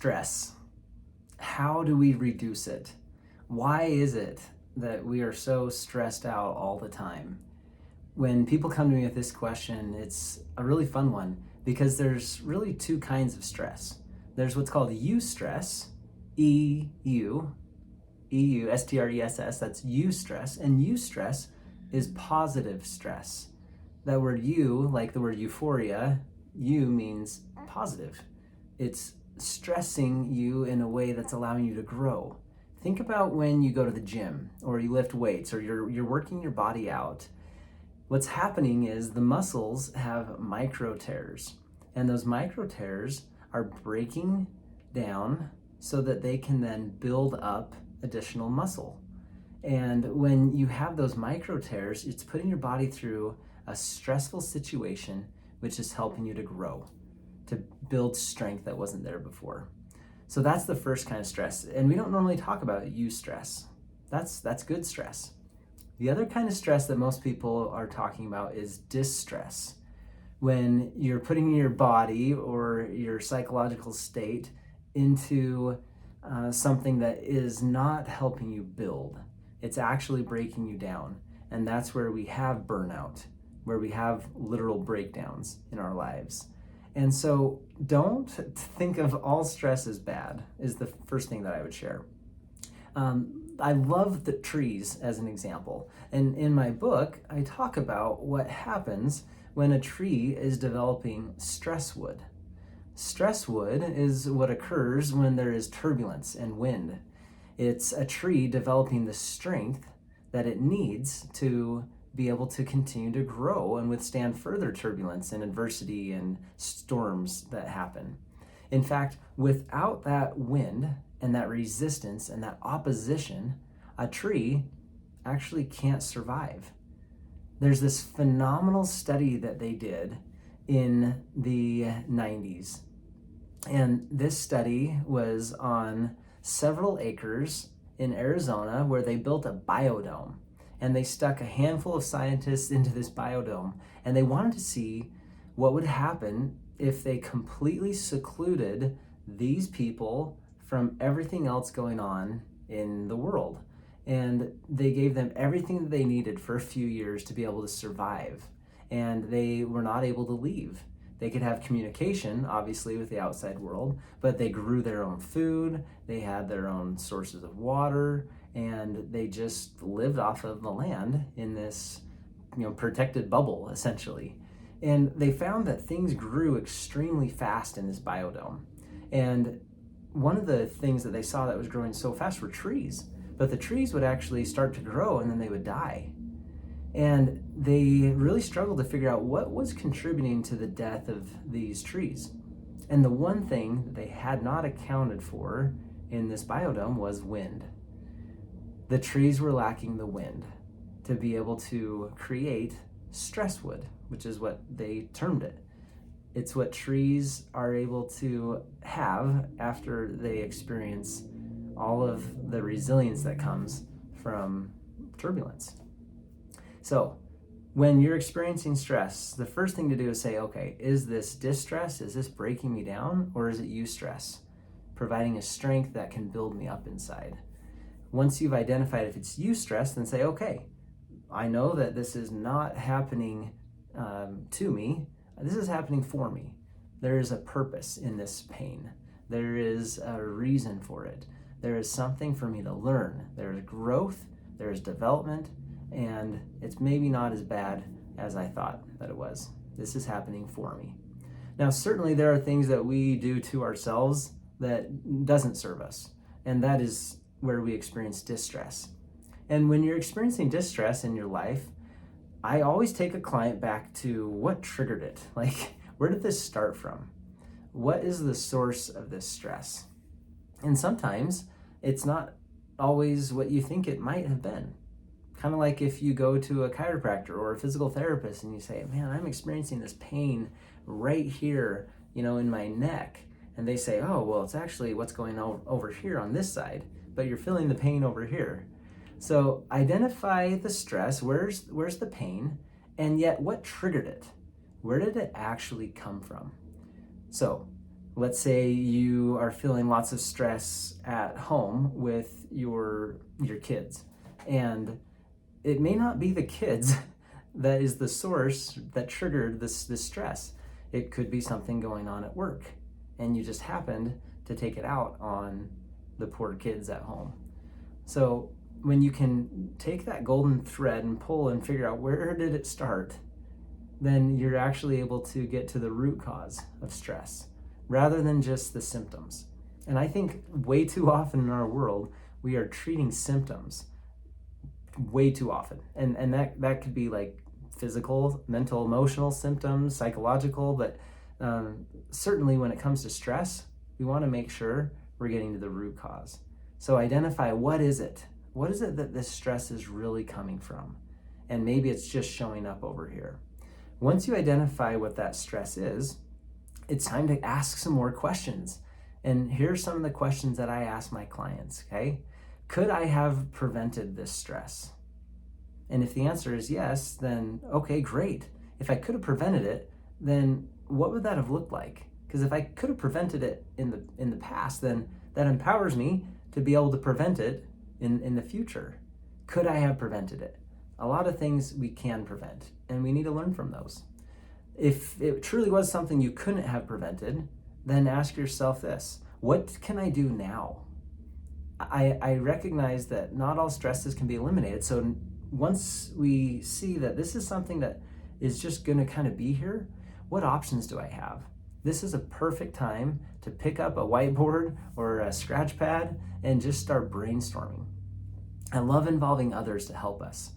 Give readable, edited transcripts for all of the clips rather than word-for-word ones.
Stress. How do we reduce it? Why is it that we are so stressed out all the time? When people come to me with this question, it's a really fun one because there's really two kinds of stress. There's what's called eustress, E-U-S-T-R-E-S-S, that's eustress, and eustress is positive stress. That word eu, like the word euphoria, eu means positive. It's stressing you in a way that's allowing you to grow. Think about when you go to the gym or you lift weights or you're working your body out. What's happening is the muscles have micro tears, and those micro tears are breaking down so that they can then build up additional muscle. And when you have those micro tears, it's putting your body through a stressful situation, which is helping you to grow, to build strength that wasn't there before. So that's the first kind of stress. And we don't normally talk about eustress. That's good stress. The other kind of stress that most people are talking about is distress. When you're putting your body or your psychological state into something that is not helping you build. It's actually breaking you down. And that's where we have burnout, where we have literal breakdowns in our lives. And so don't think of all stress as bad, is the first thing that I would share. I love the trees as an example. And in my book, I talk about what happens when a tree is developing stress wood. Stress wood is what occurs when there is turbulence and wind. It's a tree developing the strength that it needs to be able to continue to grow and withstand further turbulence and adversity and storms that happen. In fact, without that wind and that resistance and that opposition, a tree actually can't survive. There's this phenomenal study that they did in the 90s. And this study was on several acres in Arizona where they built a biodome. And they stuck a handful of scientists into this biodome, and they wanted to see what would happen if they completely secluded these people from everything else going on in the world. And they gave them everything that they needed for a few years to be able to survive. And they were not able to leave. They could have communication, obviously, with the outside world, but they grew their own food, they had their own sources of water, and they just lived off of the land in this, protected bubble, essentially. And they found that things grew extremely fast in this biodome. And one of the things that they saw that was growing so fast were trees, but the trees would actually start to grow and then they would die. And they really struggled to figure out what was contributing to the death of these trees. And the one thing that they had not accounted for in this biodome was wind. The trees were lacking the wind to be able to create stress wood, which is what they termed it. It's what trees are able to have after they experience all of the resilience that comes from turbulence. So when you're experiencing stress, the first thing to do is say, okay, is this distress? Is this breaking me down? Or is it eustress, providing a strength that can build me up inside? Once you've identified if it's eustress, then say, okay, I know that this is not happening to me. This is happening for me. There is a purpose in this pain. There is a reason for it. There is something for me to learn. There is growth, there is development, and it's maybe not as bad as I thought that it was. This is happening for me. Now, certainly there are things that we do to ourselves that doesn't serve us, and that is where we experience distress. And when you're experiencing distress in your life, I always take a client back to what triggered it. Like, where did this start from? What is the source of this stress? And sometimes it's not always what you think it might have been. Kind of like if you go to a chiropractor or a physical therapist and you say, man, I'm experiencing this pain right here, in my neck. And they say, oh, well, it's actually what's going on over here on this side, but you're feeling the pain over here. So identify the stress, where's the pain, and yet what triggered it? Where did it actually come from? So Let's say you are feeling lots of stress at home with your kids, and it may not be the kids that is the source that triggered this stress. It could be something going on at work, and you just happened to take it out on the poor kids at home. So when you can take that golden thread and pull and figure out where did it start, then you're actually able to get to the root cause of stress rather than just the symptoms. And I think way too often in our world, we are treating symptoms way too often. And that could be like physical, mental, emotional symptoms, psychological, but certainly when it comes to stress, we want to make sure we're getting to the root cause. So identify what is it? What is it that this stress is really coming from? And maybe it's just showing up over here. Once you identify what that stress is, it's time to ask some more questions. And here's some of the questions that I ask my clients, okay? Could I have prevented this stress? And if the answer is yes, then okay, great. If I could have prevented it, then what would that have looked like? Because if I could have prevented it in the past, then that empowers me to be able to prevent it in the future. Could I have prevented it? A lot of things we can prevent, and we need to learn from those. If it truly was something you couldn't have prevented, then ask yourself this: what can I do now? I recognize that not all stresses can be eliminated. So once we see that this is something that is just going to kind of be here, what options do I have? This is a perfect time to pick up a whiteboard or a scratch pad and just start brainstorming. I love involving others to help us.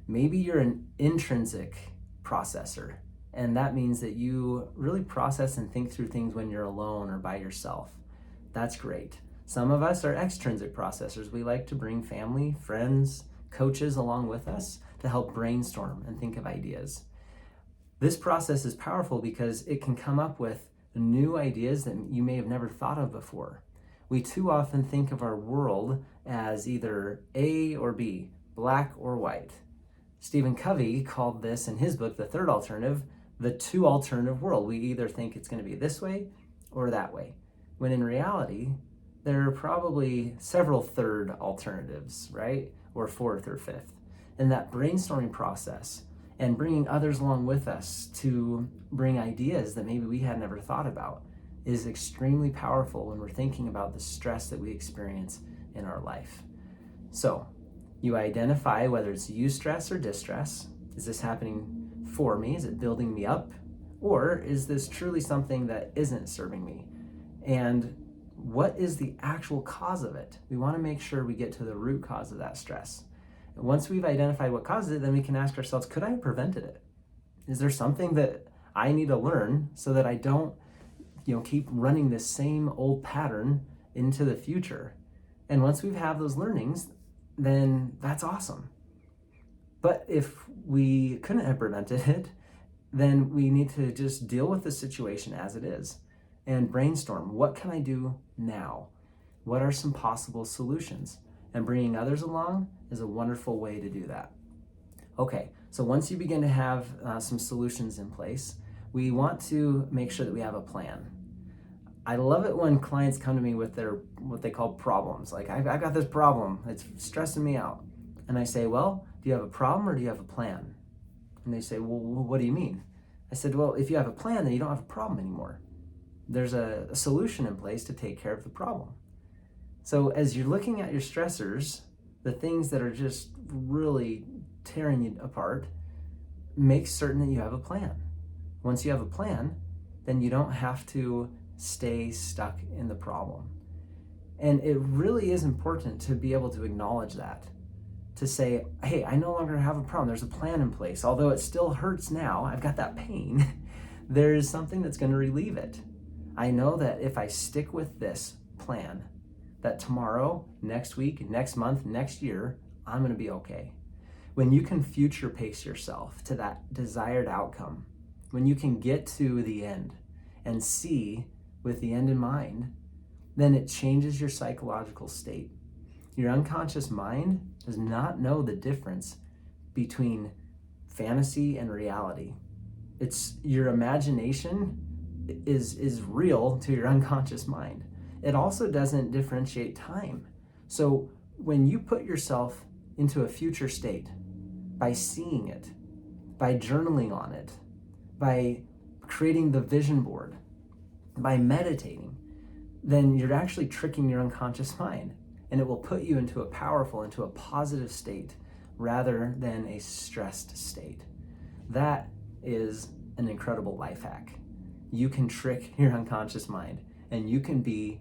Maybe you're an intrinsic processor, and that means that you really process and think through things when you're alone or by yourself. That's great. Some of us are extrinsic processors. We like to bring family, friends, coaches along with us to help brainstorm and think of ideas. This process is powerful because it can come up with new ideas that you may have never thought of before. We too often think of our world as either A or B, black or white. Stephen Covey called this in his book, The Third Alternative, the two alternative world. We either think it's going to be this way or that way, when in reality, there are probably several third alternatives, right? Or fourth or fifth. And that brainstorming process and bringing others along with us to bring ideas that maybe we had never thought about is extremely powerful when we're thinking about the stress that we experience in our life. So you identify whether it's eustress or distress. Is this happening for me? Is it building me up? Or is this truly something that isn't serving me? And what is the actual cause of it? We want to make sure we get to the root cause of that stress. And once we've identified what causes it, then we can ask ourselves, could I have prevented it? Is there something that I need to learn so that I don't, keep running this same old pattern into the future? And once we have those learnings, then that's awesome. But if we couldn't have prevented it, then we need to just deal with the situation as it is and brainstorm. What can I do now? What are some possible solutions? And bringing others along is a wonderful way to do that. Okay, so once you begin to have some solutions in place, we want to make sure that we have a plan. I love it when clients come to me with their what they call problems. Like, I've got this problem, it's stressing me out. And I say, well, do you have a problem or do you have a plan? And they say, well, what do you mean? I said, well, if you have a plan, then you don't have a problem anymore. There's a solution in place to take care of the problem. So as you're looking at your stressors, the things that are just really tearing you apart, make certain that you have a plan. Once you have a plan, then you don't have to stay stuck in the problem. And it really is important to be able to acknowledge that, to say, hey, I no longer have a problem. There's a plan in place. Although it still hurts now, I've got that pain, there is something that's going to relieve it. I know that if I stick with this plan, that tomorrow, next week, next month, next year, I'm going to be okay. When you can future pace yourself to that desired outcome, when you can get to the end and see with the end in mind, then it changes your psychological state. Your unconscious mind does not know the difference between fantasy and reality. It's your imagination is real to your unconscious mind. It also doesn't differentiate time. So when you put yourself into a future state by seeing it, by journaling on it, by creating the vision board, by meditating, then you're actually tricking your unconscious mind, and it will put you into a powerful, into a positive state rather than a stressed state. That is an incredible life hack. You can trick your unconscious mind, and you can be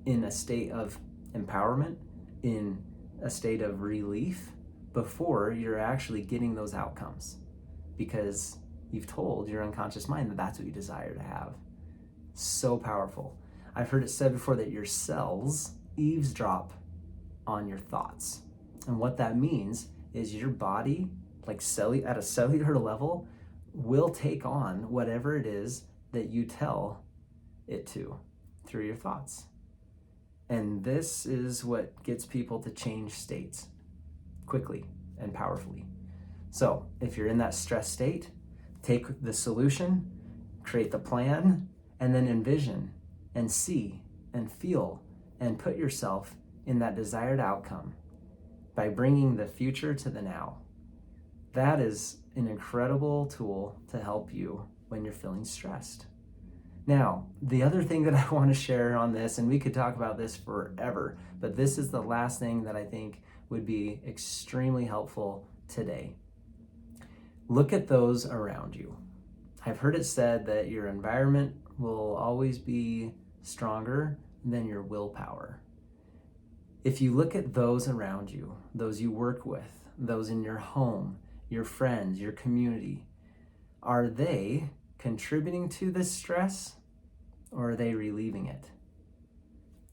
in a state of empowerment, in a state of relief before you're actually getting those outcomes, because you've told your unconscious mind that that's what you desire to have. So powerful. I've heard it said before that your cells eavesdrop on your thoughts. And what that means is your body, like at a cellular level, will take on whatever it is that you tell it to through your thoughts. And this is what gets people to change states quickly and powerfully. So if you're in that stress state, take the solution, create the plan, and then envision and see and feel and put yourself in that desired outcome by bringing the future to the now. That is an incredible tool to help you when you're feeling stressed. Now, the other thing that I want to share on this, and we could talk about this forever, but this is the last thing that I think would be extremely helpful today. Look at those around you. I've heard it said that your environment will always be stronger than your willpower. If you look at those around you, those you work with, those in your home, your friends, your community, are they contributing to this stress, or are they relieving it?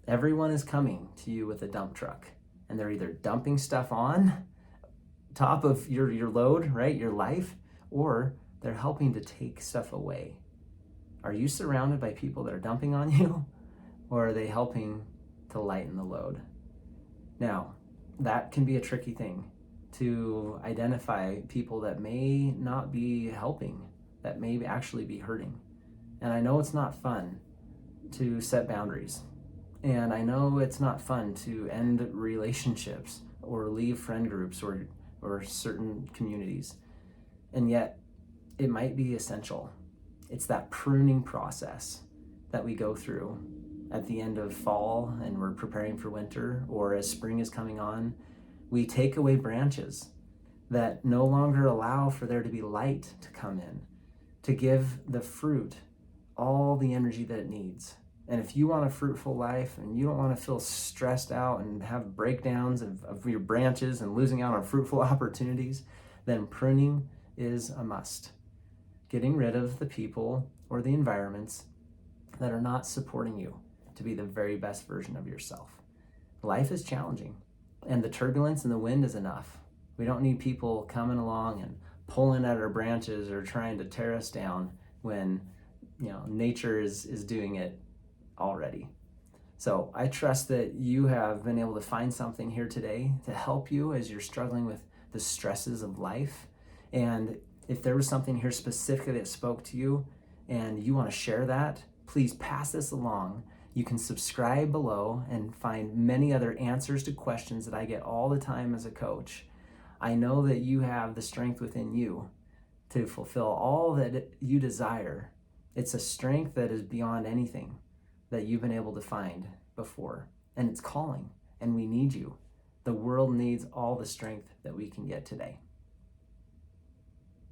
Everyone is coming to you with a dump truck, and they're either dumping stuff on top of your load, right, your life, or they're helping to take stuff away. Are you surrounded by people that are dumping on you, or are they helping to lighten the load? Now, that can be a tricky thing, to identify people that may not be helping, that may actually be hurting. And I know it's not fun to set boundaries. And I know it's not fun to end relationships or leave friend groups or certain communities. And yet, it might be essential. It's that pruning process that we go through at the end of fall and we're preparing for winter, or as spring is coming on. We take away branches that no longer allow for there to be light to come in, to give the fruit all the energy that it needs. And if you want a fruitful life and you don't want to feel stressed out and have breakdowns of your branches and losing out on fruitful opportunities, then pruning is a must. Getting rid of the people or the environments that are not supporting you to be the very best version of yourself. Life is challenging, and the turbulence and the wind is enough. We don't need people coming along and pulling at our branches or trying to tear us down when, nature is doing it already. So I trust that you have been able to find something here today to help you as you're struggling with the stresses of life. And if there was something here specifically that spoke to you and you want to share that, please pass this along. You can subscribe below and find many other answers to questions that I get all the time as a coach. I know that you have the strength within you to fulfill all that you desire. It's a strength that is beyond anything that you've been able to find before. And it's calling, and we need you. The world needs all the strength that we can get today.